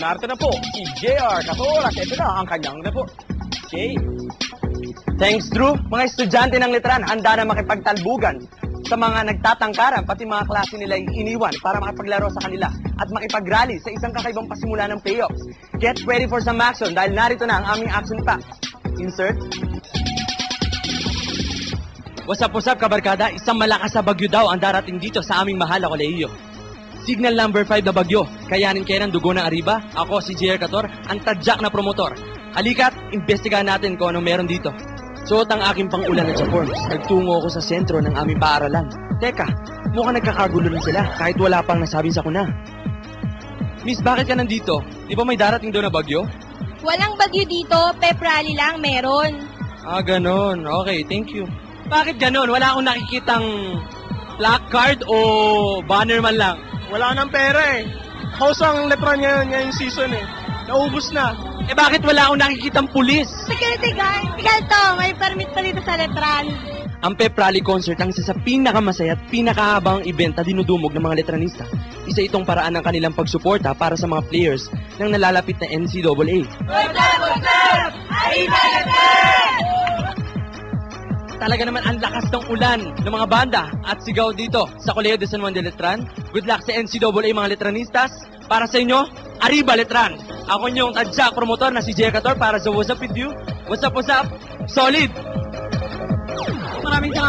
Narito na po si JR Cator at ito na ang kanyang report. Jay. Thanks, Drew. Mga estudyante ng Letran handa na makipagtalbugan sa mga nagtatangkaran, pati mga klase nila iniwan para makipaglaro sa kanila at makipagrally sa isang kakaibang pasimula ng playoffs. Get ready for some action dahil narito na ang aming action pack. Insert. What's up, kabarkada? Isang malakas na bagyo daw ang darating dito sa aming mahal na kolehiyo. Signal number 5 na bagyo. Kayanin kayo ng dugo ng Arriba. Ako si JR Cator, ang tadyak na promotor. Halika't, imbestigahan natin kung anong meron dito. Suot ang aking pang-ulan at forms. Nagtungo ako sa sentro ng aming paaralan. Teka, mukhang nagkakagulo rin sila kahit wala pang nasabing sakuna. Miss, bakit ka nandito? Di ba may darating doon na bagyo? Walang bagyo dito, pep rally lang meron. Ah, ganon. Okay, thank you. Bakit ganon? Wala akong nakikitang placard o banner man lang. Wala nang pera eh. House ang Letran ngayong season eh. Naubos na. Eh bakit wala akong nakikitang pulis? Security guard, ikaw to, may permit pa dito sa Letran. Ang Pep Rally Concert ang isa sa pinakamasaya at pinakahabang event na dinudumog ng mga Letranista. Isa itong paraan ng kanilang pagsuporta para sa mga players ng nalalapit na NCAA. Talaga naman ang lakas ng ulan ng mga banda at sigaw dito sa Colegio de San Juan de Letran. Good luck sa NCAA mga Letranistas. Para sa inyo, Arriba Letran! Ako yung tadyak promotor na si JR Cator para sa What's Up With You. What's up? Solid! Maraming